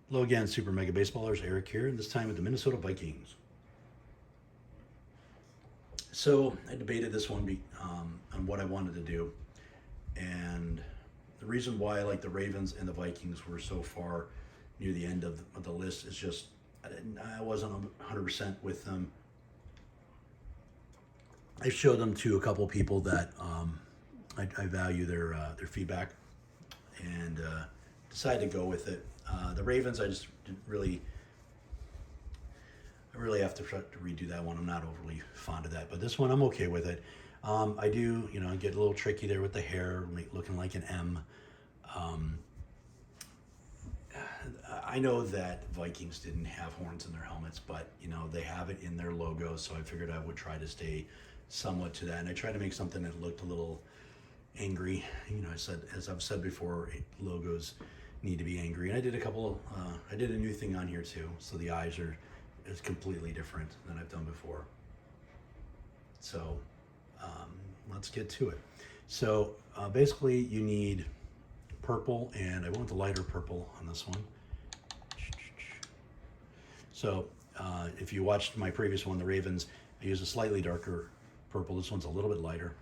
Hello again, Super Mega Baseballers. Eric here, and this time with the Minnesota Vikings. So I debated this one on what I wanted to do, and the reason why I like the Ravens and the Vikings were so far near the end of the list is just I wasn't 100% with them. I showed them to a couple people that I value their feedback, and decided to go with it. The Ravens, I just didn't really. I really have to redo that one. I'm not overly fond of that, but this one I'm okay with it. I do, get a little tricky there with the hair, looking like an M. Um, I know that Vikings didn't have horns in their helmets, but they have it in their logo, so I figured I would try to stay somewhat to that. And I tried to make something that looked a little angry. As I've said before, logos need to be angry. And I did I did a new thing on here too, so the eyes is completely different than I've done before. So let's get to it. So basically you need purple, and I went with the lighter purple on this one. So if you watched my previous one, the Ravens, I used a slightly darker purple. This one's a little bit lighter.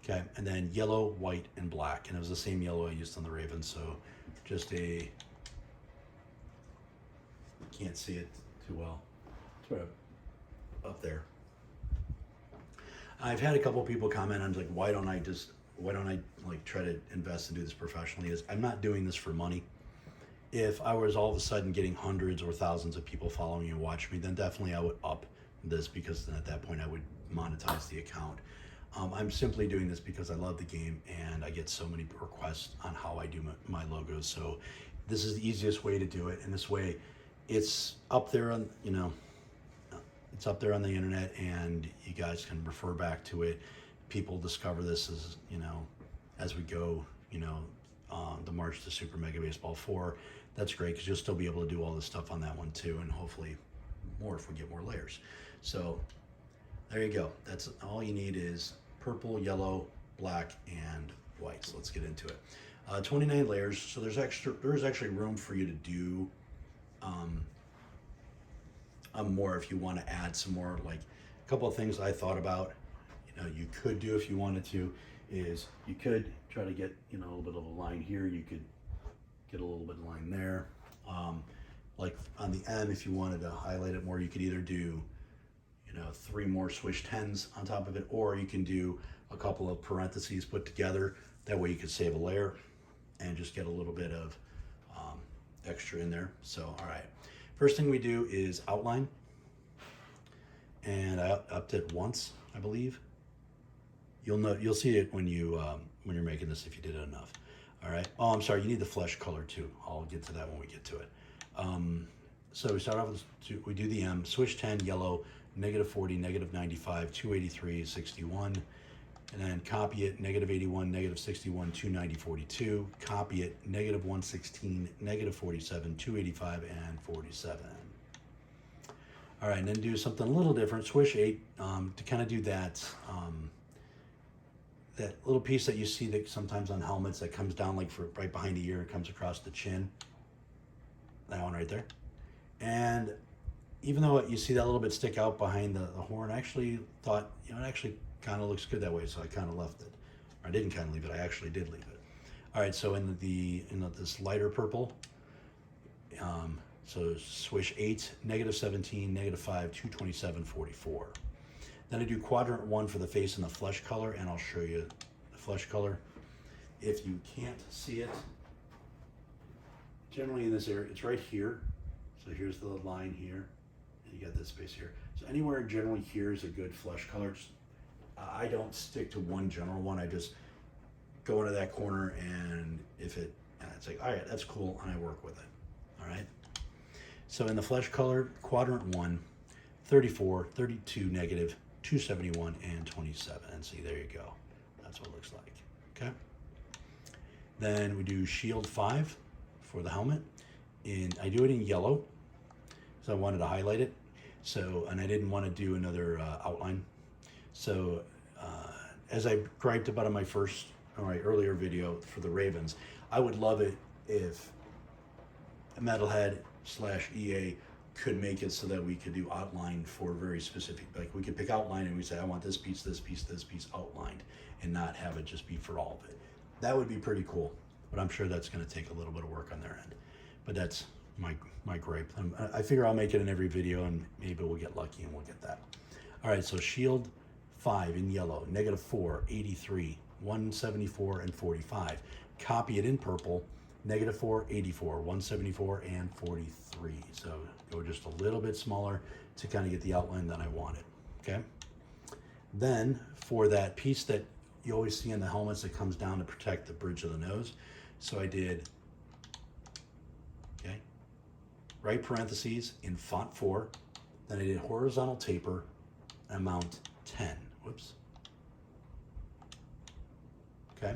Okay, and then yellow, white, and black. And it was the same yellow I used on the Ravens, so just can't see it too well. Sort of up there. I've had a couple people comment on like, why don't I like try to invest and do this professionally? I'm not doing this for money. If I was all of a sudden getting hundreds or thousands of people following and watching me, then definitely I would up this, because then at that point I would monetize the account. I'm simply doing this because I love the game and I get so many requests on how I do my logos. So this is the easiest way to do it. And this way it's up there on, it's up there on the internet, and you guys can refer back to it. People discover this as we go, the March to Super Mega Baseball 4. That's great, because you'll still be able to do all this stuff on that one too, and hopefully more if we get more layers. So there you go. That's all you need is purple, yellow, black, and white. So let's get into it. 29 layers. So there is actually room for you to do more if you want to add some more. Like a couple of things I thought about, you could do if you wanted to, is you could try to get a little bit of a line here. You could get a little bit of line there. Like on the M, if you wanted to highlight it more, you could either do 3 more swish 10s on top of it, or you can do a couple of parentheses put together. That way you could save a layer and just get a little bit of extra in there. So all right, first thing we do is outline, and I upped it once, I believe. You'll see it when you're making this, if you did it enough. All right. Oh, I'm sorry, you need the flesh color too. I'll get to that when we get to it. So we start off with we do the M, switch 10, yellow, -40, -95, 283, 61, and then copy it, -81, -61, 290, 42, copy it, -116, -47, 285, and 47. All right, and then do something a little different, swish 8, to kind of do that, that little piece that you see that sometimes on helmets that comes down like right behind the ear and comes across the chin. That one right there. And even though you see that little bit stick out behind the horn, I actually thought, it actually kind of looks good that way, so I kind of left it. Or I didn't kind of leave it, I actually did leave it. All right, so in this lighter purple, so swish 8, -17, -5, 227, 44. Then I do quadrant 1 for the face and the flesh color, and I'll show you the flesh color. If you can't see it, generally in this area, it's right here. So here's the line here, and you got this space here. So anywhere generally here is a good flesh color. I don't stick to one general one. I just go into that corner, and it's like, all right, that's cool, and I work with it. All right. So in the flesh color, quadrant 1, 34, 32 negative, 271, and 27. And see, there you go. That's what it looks like. Okay. Then we do shield 5 for the helmet, and I do it in yellow, so I wanted to highlight it. So, and I didn't want to do another outline. So, as I griped about in my earlier video for the Ravens, I would love it if Metalhead / EA could make it so that we could do outline for very specific, like we could pick outline and we say, I want this piece outlined, and not have it just be for all of it. That would be pretty cool, but I'm sure that's going to take a little bit of work on their end. But that's my gripe. I figure I'll make it in every video, and maybe we'll get lucky and we'll get that. All right, so Shield 5 in yellow, -4, 83, 174, and 45. Copy it in purple, -4, 84, 174, and 43. So go just a little bit smaller to kind of get the outline that I wanted, okay? Then for that piece that you always see in the helmets that comes down to protect the bridge of the nose, so I did, okay, right parentheses in font 4, then I did horizontal taper, amount 10, whoops, okay?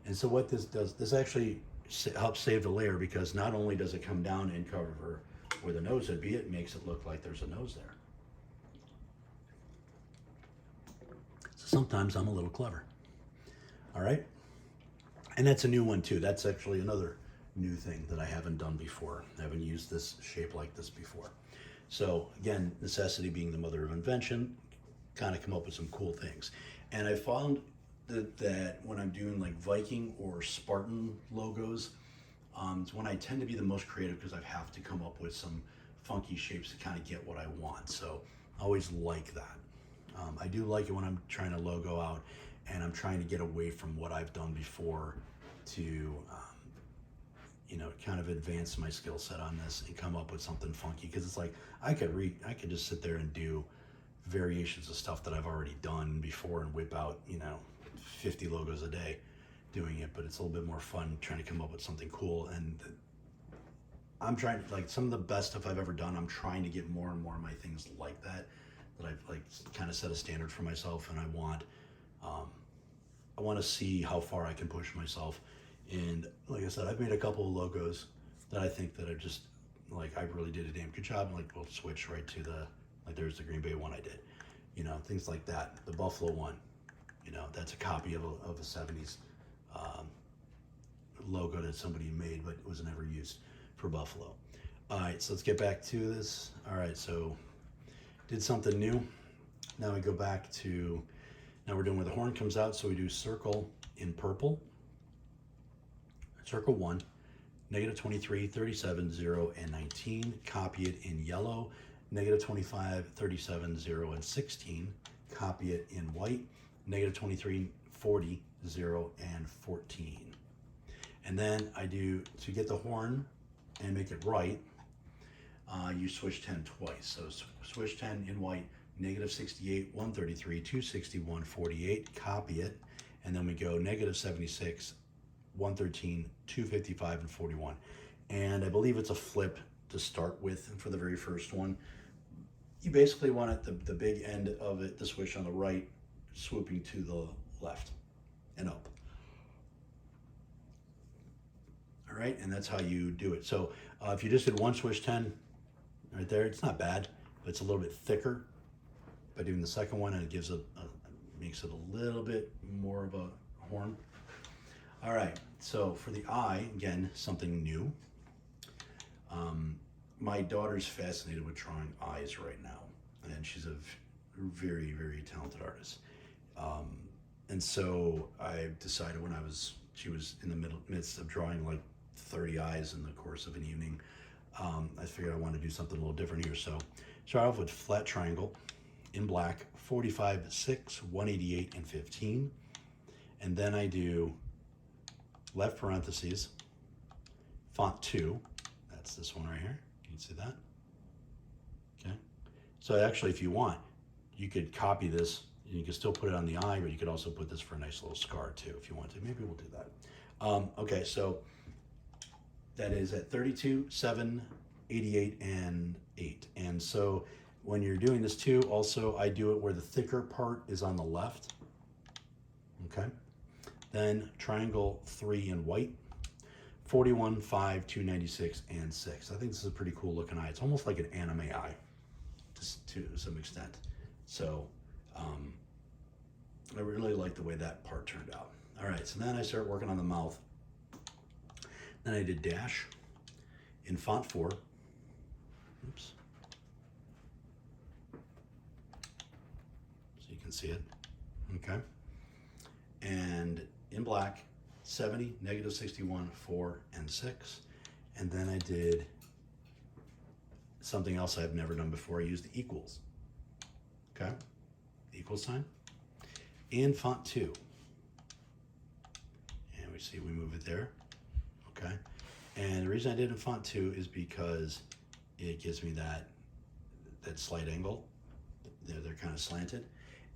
And so what this does, this actually helps save the layer, because not only does it come down and cover where the nose would be, it makes it look like there's a nose there. So sometimes I'm a little clever. All right. And that's a new one too. That's actually another new thing that I haven't done before. I haven't used this shape like this before. So again, necessity being the mother of invention, kind of come up with some cool things. And I found that when I'm doing like Viking or Spartan logos, it's when I tend to be the most creative, because I have to come up with some funky shapes to kind of get what I want. So I always like that. I do like it when I'm trying to logo out and I'm trying to get away from what I've done before to, you know, kind of advance my skill set on this and come up with something funky. Because it's like I could just sit there and do variations of stuff that I've already done before and whip out, you know, 50 logos a day doing it, but it's a little bit more fun trying to come up with something cool. And I'm trying to, like, some of the best stuff I've ever done, I'm trying to get more and more of my things like that I've like kind of set a standard for myself, and I want to see how far I can push myself. And like I said, I've made a couple of logos that I think that are just like, I really did a damn good job. Like, we'll switch right to like there's the Green Bay one I did, you know, things like that. The Buffalo one, you know, that's a copy of a 70s logo that somebody made, but it was never used for Buffalo. All right, so let's get back to this. All right, so did something new. Now we go back to, now we're doing where the horn comes out, so we do circle in purple, circle 1, -23, 37, 0, and 19. Copy it in yellow, -25, 37, 0, and 16. Copy it in white, -23, 40, 0, and 14. And then I do, to get the horn and make it right, you switch 10 twice. So switch 10 in white, -68, 133, 261, 48. Copy it, and then we go -76, 113, 255, and 41. And I believe it's a flip to start with for the very first one. You basically want it, the big end of it, the switch on the right, swooping to the left and up. All right, and that's how you do it. So if you just did one switch 10 right there, it's not bad, but it's a little bit thicker. By doing the second one, and it gives makes it a little bit more of a horn. All right, so for the eye, again, something new. My daughter's fascinated with drawing eyes right now, and she's a very, very talented artist. And so I decided when she was in the midst of drawing like 30 eyes in the course of an evening, I figured I wanted to do something a little different here. So start off with flat triangle in black, 45, 6, 188, and 15. And then I do left parentheses, font 2. That's this one right here. You can see that. Okay. So actually, if you want, you could copy this. You can still put it on the eye, but you could also put this for a nice little scar too, if you want to. Maybe we'll do that. Okay, so that is at 32, 7, 88, and 8. And so when you're doing this too, also I do it where the thicker part is on the left. Okay. Then triangle 3 in white, 41, 5, 296, and 6. I think this is a pretty cool looking eye. It's almost like an anime eye to some extent. So I really like the way that part turned out. All right, so then I start working on the mouth. Then I did dash in font 4. Oops. So you can see it. Okay. And in black, 70, -61, 4, and 6. And then I did something else I've never done before. I used the equals. Okay. Equal sign. In font 2. And we see we move it there. Okay. And the reason I did it in font 2 is because it gives me that slight angle. They're kind of slanted,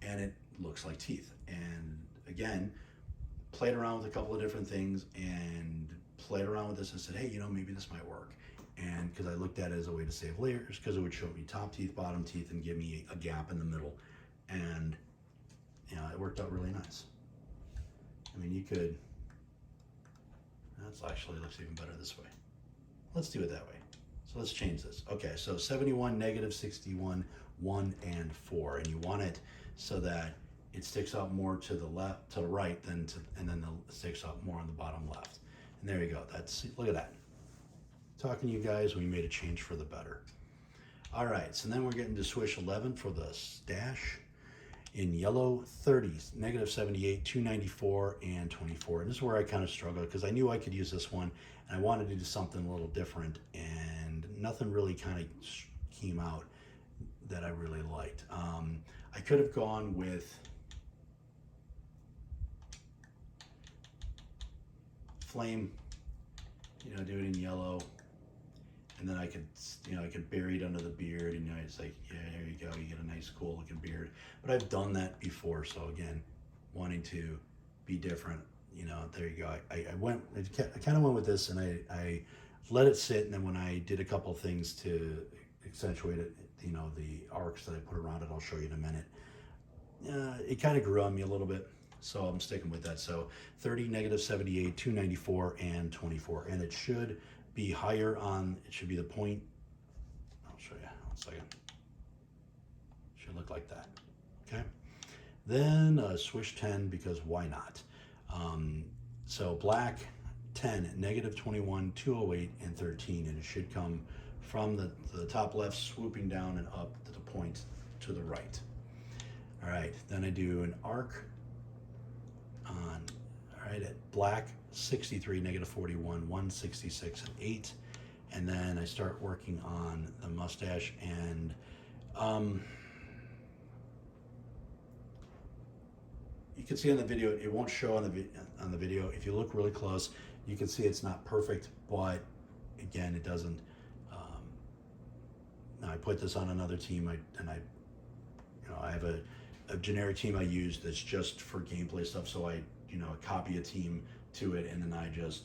and it looks like teeth. And again, played around with a couple of different things and played around with this and said, hey, you know, maybe this might work. And because I looked at it as a way to save layers, because it would show me top teeth, bottom teeth, and give me a gap in the middle. And you know, it worked out really nice. I mean, you could, that's actually looks even better this way. Let's do it that way. So let's change this. Okay, so 71, -61, 1, and 4. And you want it so that it sticks out more to the left, to the right, and then it sticks out more on the bottom left. And there you go. That's, look at that. Talking to you guys, we made a change for the better. All right, so then we're getting to swish 11 for the stash. In yellow, 30s, -78, 294, and 24. And this is where I kind of struggled because I knew I could use this one and I wanted to do something a little different, and nothing really kind of came out that I really liked. I could have gone with flame, you know, do it in yellow, and then I could, you know, I could bury it under the beard, and you know, it's like, yeah, there you go, you get a nice cool looking beard. But I've done that before, so again, wanting to be different, you know, there you go. I kind of went with this, and I let it sit, and then when I did a couple things to accentuate it, you know, the arcs that I put around it, I'll show you in a minute. It kind of grew on me a little bit, so I'm sticking with that. So 30, -78, 294, and 24, and it should be higher on, it should be the point, I'll show you, 1 second. Should look like that, okay? Then swish 10, because why not? So black, 10, -21, 208, and 13, and it should come from the top left, swooping down and up to the point to the right. All right, then I do an arc on, all right, at black, 63, -41, 166, and 8. And then I start working on the mustache, and you can see on the video, it won't show on the video. If you look really close, you can see it's not perfect, but again, it doesn't. Now I put this on another team, I have a generic team I use that's just for gameplay stuff. So I copy a team to it, and then I just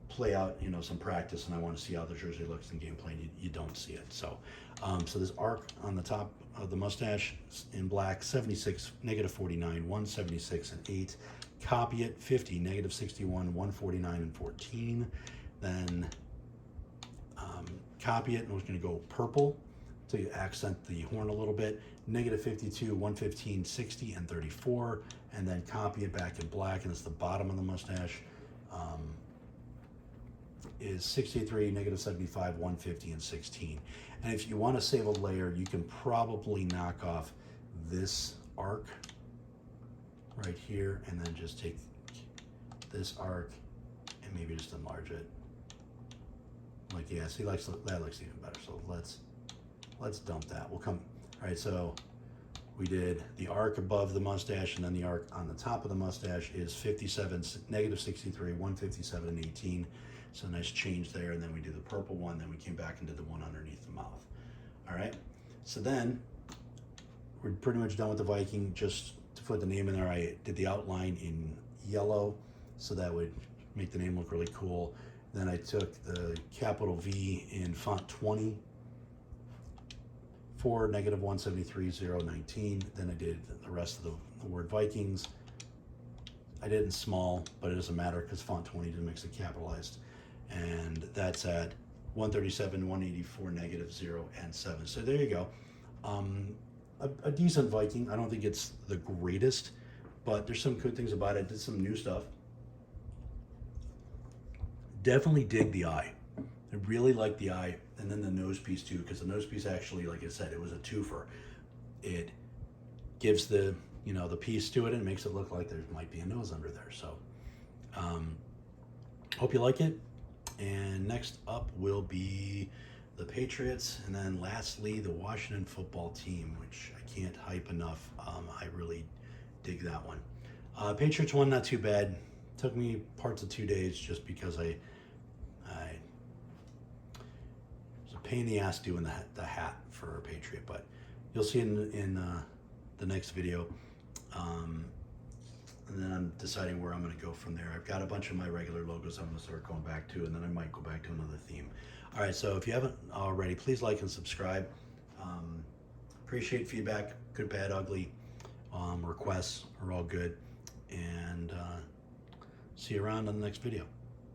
play out, some practice, and I want to see how the jersey looks in gameplay, and you don't see it. So, so this arc on the top of the mustache in black, 76, -49, 176, and 8. Copy it, 50, -61, 149, and 14. Then copy it, and we're going to go purple to accent the horn a little bit, -52, 115, 60, and 34. And then copy it back in black, and it's the bottom of the mustache. Is 63, -75, 150, and 16. And if you want to save a layer, you can probably knock off this arc right here, and then just take this arc and maybe just enlarge it. Like, yeah, see, that looks even better. So let's dump that. We'll come. All right, so we did the arc above the mustache, and then the arc on the top of the mustache is 57, -63, 157, and 18. So nice change there. And then we do the purple one. Then we came back and did the one underneath the mouth. All right. So then we're pretty much done with the Viking. Just to put the name in there, I did the outline in yellow, so that would make the name look really cool. Then I took the capital V in font 20 for -173, 019. Then I did the rest of the word Vikings. I did it in small, but it doesn't matter because font 20 just makes it capitalized. And that's at 137, 184, -0, and 7. So there you go. A decent Viking. I don't think it's the greatest, but there's some good things about it. Did some new stuff. Definitely dig the eye. I really like the eye, and then the nose piece too, because the nose piece actually, like I said, it was a twofer. It gives the the piece to it and makes it look like there might be a nose under there. So hope you like it. And next up will be the Patriots, and then lastly the Washington football team, which I can't hype enough. I really dig that one. Patriots won, not too bad. Took me parts of 2 days just because I it was a pain in the ass doing the hat for a Patriot, but you'll see in the next video. And then I'm deciding where I'm going to go from there. I've got a bunch of my regular logos I'm going to start going back to, and then I might go back to another theme. All right, so if you haven't already, please like and subscribe. Appreciate feedback, good, bad, ugly. Requests are all good. And see you around on the next video.